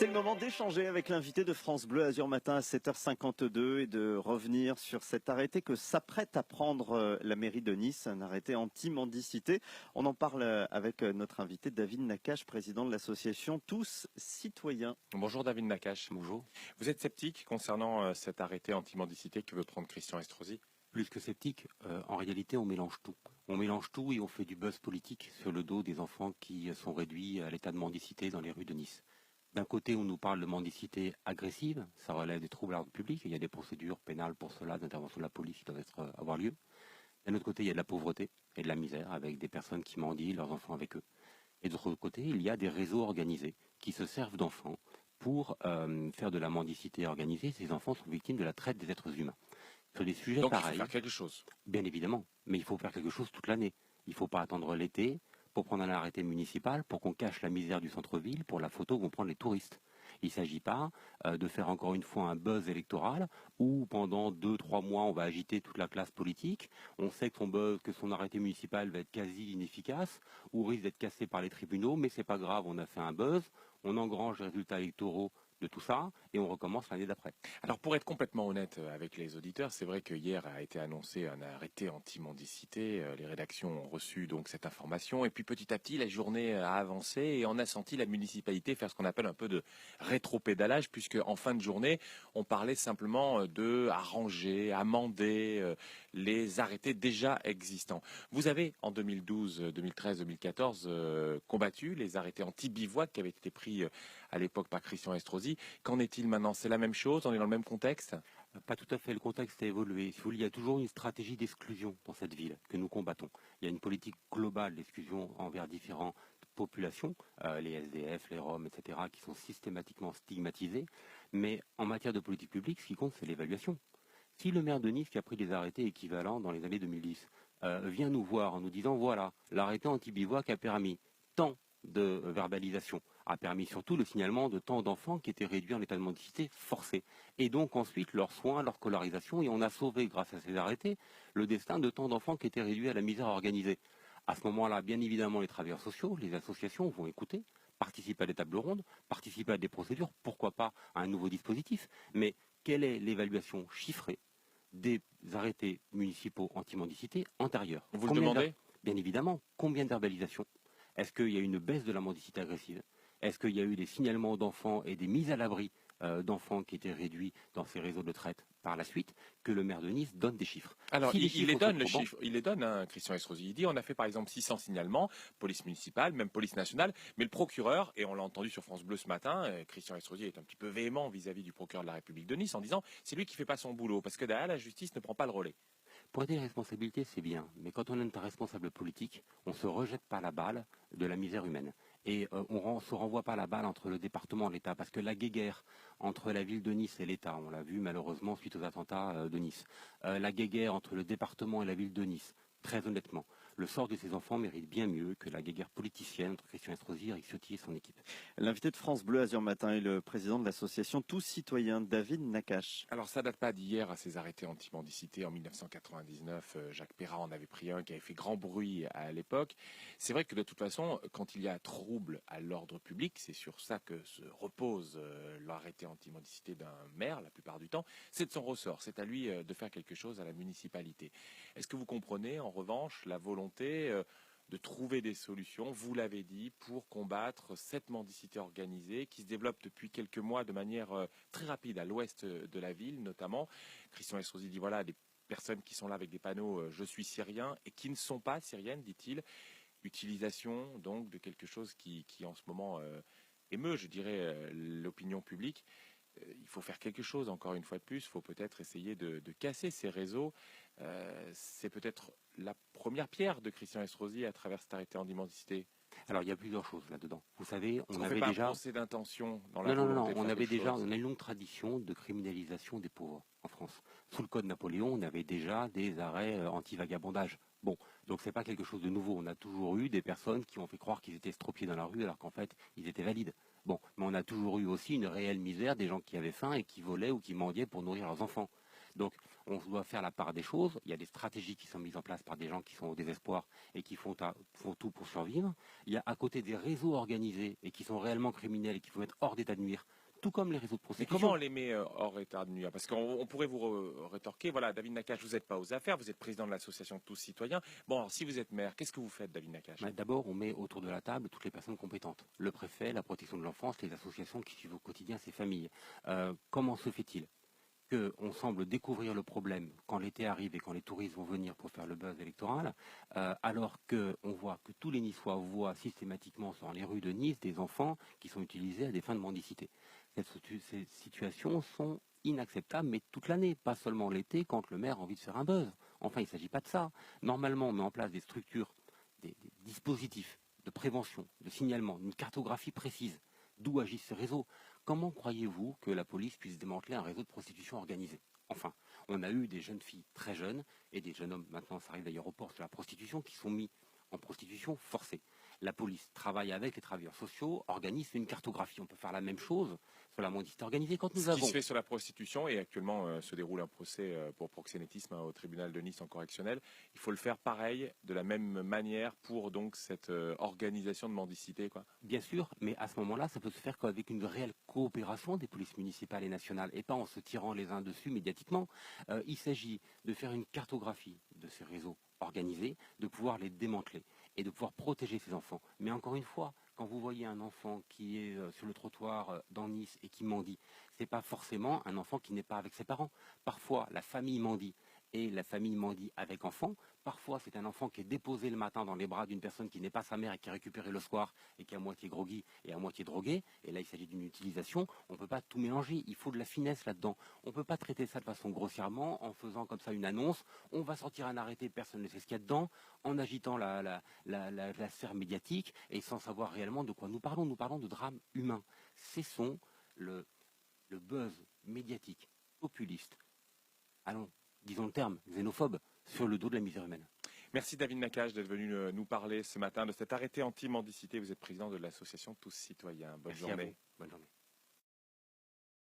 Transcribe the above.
C'est le moment d'échanger avec l'invité de France Bleu Azur Matin à 7h52 et de revenir sur cet arrêté que s'apprête à prendre la mairie de Nice, un arrêté anti-mendicité. On en parle avec notre invité David Nakache, président de l'association Tous Citoyens. Bonjour David Nakache. Bonjour. Vous êtes sceptique concernant cet arrêté anti-mendicité que veut prendre Christian Estrosi? Plus que sceptique, en réalité on mélange tout. On mélange tout et on fait du buzz politique sur le dos des enfants qui sont réduits à l'état de mendicité dans les rues de Nice. D'un côté, on nous parle de mendicité agressive, ça relève des troubles à l'ordre public, il y a des procédures pénales pour cela, d'intervention de la police qui doivent avoir lieu. D'un autre côté, il y a de la pauvreté et de la misère avec des personnes qui mendient leurs enfants avec eux. Et de l'autre côté, il y a des réseaux organisés qui se servent d'enfants pour faire de la mendicité organisée. Ces enfants sont victimes de la traite des êtres humains. Sur des sujets Donc pareils, il faut faire quelque chose. Bien évidemment, mais il faut faire quelque chose toute l'année. Il ne faut pas attendre l'été pour prendre un arrêté municipal, pour qu'on cache la misère du centre-ville, pour la photo que vont prendre les touristes. Il ne s'agit pas de faire encore une fois un buzz électoral où pendant 2-3 mois on va agiter toute la classe politique. On sait que son arrêté municipal va être quasi inefficace ou risque d'être cassé par les tribunaux, mais c'est pas grave, on a fait un buzz, on engrange les résultats électoraux de tout ça et on recommence l'année d'après. Alors pour être complètement honnête avec les auditeurs, c'est vrai que hier a été annoncé un arrêté anti-mendicité. Les rédactions ont reçu donc cette information et puis petit à petit la journée a avancé et on a senti la municipalité faire ce qu'on appelle un peu de rétropédalage, puisque en fin de journée on parlait simplement de arranger, amender les arrêtés déjà existants. Vous avez en 2012, 2013, 2014 combattu les arrêtés anti-bivouac qui avaient été pris à l'époque par Christian Estrosi. Qu'en est-il maintenant? C'est la même chose? On est dans le même contexte? Pas tout à fait, le contexte a évolué. Il y a toujours une stratégie d'exclusion dans cette ville que nous combattons. Il y a une politique globale d'exclusion envers différentes populations, les SDF, les Roms, etc., qui sont systématiquement stigmatisés. Mais en matière de politique publique, ce qui compte, c'est l'évaluation. Si le maire de Nice, qui a pris des arrêtés équivalents dans les années 2010, vient nous voir en nous disant, voilà, l'arrêté anti-bivouac a permis tant de verbalisation, a permis surtout le signalement de tant d'enfants qui étaient réduits en état de mendicité forcée. Et donc ensuite leurs soins, leur scolarisation, et on a sauvé, grâce à ces arrêtés, le destin de tant d'enfants qui étaient réduits à la misère organisée. À ce moment-là, bien évidemment, les travailleurs sociaux, les associations vont écouter, participer à des tables rondes, participer à des procédures, pourquoi pas à un nouveau dispositif. Mais quelle est l'évaluation chiffrée des arrêtés municipaux anti-mendicité antérieurs? Vous le demandez? Bien évidemment. Combien de verbalisations? Est-ce qu'il y a eu une baisse de la mendicité agressive? Est-ce qu'il y a eu des signalements d'enfants et des mises à l'abri d'enfants qui étaient réduits dans ces réseaux de traite par la suite, que le maire de Nice donne des chiffres? Alors, il les donne, hein, Christian Estrosi. Il dit, on a fait par exemple 600 signalements, police municipale, même police nationale, mais le procureur, et on l'a entendu sur France Bleu ce matin, Christian Estrosi est un petit peu véhément vis-à-vis du procureur de la République de Nice en disant, c'est lui qui fait pas son boulot, parce que derrière, la justice ne prend pas le relais. Pour aider les responsabilités, c'est bien, mais quand on est un responsable politique, on ne se rejette pas la balle de la misère humaine. Et on ne se renvoie pas la balle entre le département et l'État, parce que la guéguerre entre la ville de Nice et l'État, on l'a vu malheureusement suite aux attentats de Nice, la guéguerre entre le département et la ville de Nice, très honnêtement, le sort de ces enfants mérite bien mieux que la guéguerre politicienne entre Christian Estrosi, Eric Ciotti et son équipe. L'invité de France Bleu Azur Matin est le président de l'association Tous Citoyens, David Nakache. Alors ça date pas d'hier à ces arrêtés anti-mendicité. En 1999, Jacques Perrat en avait pris un qui avait fait grand bruit à l'époque. C'est vrai que de toute façon, quand il y a trouble à l'ordre public, c'est sur ça que se repose l'arrêté anti-mendicité d'un maire, la plupart du temps, c'est de son ressort. C'est à lui de faire quelque chose à la municipalité. Est-ce que vous comprenez en revanche la volonté de trouver des solutions, vous l'avez dit, pour combattre cette mendicité organisée qui se développe depuis quelques mois de manière très rapide à l'ouest de la ville notamment? Christian Estrosi dit voilà, des personnes qui sont là avec des panneaux je suis syrien et qui ne sont pas syriennes, dit-il. Utilisation donc de quelque chose qui en ce moment émeut, je dirais, l'opinion publique. Il faut faire quelque chose, encore une fois de plus, il faut peut-être essayer de casser ces réseaux. C'est peut-être la première pierre de Christian Estrosi à travers cet arrêté anti-mendicité. Alors il y a plusieurs choses là-dedans. Vous savez, on avait déjà... un procès d'intention dans la Non, on avait déjà une longue tradition de criminalisation des pauvres en France. Sous le code Napoléon, on avait déjà des arrêts anti-vagabondage. Bon, donc c'est pas quelque chose de nouveau. On a toujours eu des personnes qui ont fait croire qu'ils étaient estropiés dans la rue alors qu'en fait, ils étaient valides. Bon, mais on a toujours eu aussi une réelle misère des gens qui avaient faim et qui volaient ou qui mendiaient pour nourrir leurs enfants. Donc on doit faire la part des choses. Il y a des stratégies qui sont mises en place par des gens qui sont au désespoir et qui font tout pour survivre. Il y a à côté des réseaux organisés et qui sont réellement criminels et qu'il faut mettre hors d'état de nuire, tout comme les réseaux de Mais prostitution. comment on les met hors état de nuire? Parce qu'on pourrait vous rétorquer, voilà, David Nakache, vous n'êtes pas aux affaires, vous êtes président de l'association Tous Citoyens. Bon, alors, si vous êtes maire, qu'est-ce que vous faites, David Nakache? D'abord, on met autour de la table toutes les personnes compétentes. Le préfet, la protection de l'enfance, les associations qui suivent au quotidien ces familles. Comment se fait-il qu'on semble découvrir le problème quand l'été arrive et quand les touristes vont venir pour faire le buzz électoral, alors qu'on voit que tous les Niçois voient systématiquement dans les rues de Nice des enfants qui sont utilisés à des fins de mendicité. Ces situations sont inacceptables, mais toute l'année, pas seulement l'été quand le maire a envie de faire un buzz. Enfin, il ne s'agit pas de ça. Normalement, on met en place des structures, des dispositifs de prévention, de signalement, une cartographie précise d'où agissent ces réseaux. Comment croyez-vous que la police puisse démanteler un réseau de prostitution organisé? Enfin, on a eu des jeunes filles très jeunes et des jeunes hommes, maintenant ça arrive d'ailleurs au port de la prostitution, qui sont mis en prostitution forcée. La police travaille avec les travailleurs sociaux, organise une cartographie. On peut faire la même chose sur la mendicité organisée quand nous Ce avons... qui se fait sur la prostitution, et actuellement se déroule un procès pour proxénétisme au tribunal de Nice en correctionnel, il faut le faire pareil, de la même manière pour donc cette organisation de mendicité, quoi. Bien sûr, mais à ce moment-là, ça peut se faire qu'avec une réelle coopération des polices municipales et nationales, et pas en se tirant les uns dessus médiatiquement. Il s'agit de faire une cartographie de ces réseaux organisés, de pouvoir les démanteler et de pouvoir protéger ces enfants. Mais encore une fois, quand vous voyez un enfant qui est sur le trottoir dans Nice et qui mendie, c'est pas forcément un enfant qui n'est pas avec ses parents. Parfois, la famille mendie et la famille mendie avec enfant. Parfois, c'est un enfant qui est déposé le matin dans les bras d'une personne qui n'est pas sa mère et qui est récupéré le soir et qui est à moitié groggy et à moitié drogué. Et là, il s'agit d'une utilisation. On ne peut pas tout mélanger. Il faut de la finesse là-dedans. On ne peut pas traiter ça de façon grossièrement en faisant comme ça une annonce. On va sortir un arrêté, personne ne sait ce qu'il y a dedans, en agitant la sphère médiatique et sans savoir réellement de quoi nous parlons. Nous parlons de drame humain. Cessons le buzz médiatique populiste. Allons, disons le terme, xénophobe, sur le dos de la misère humaine. Merci David Nakache d'être venu nous parler ce matin de cet arrêté anti-mendicité. Vous êtes président de l'association Tous Citoyens. Bonne journée. Bonne journée.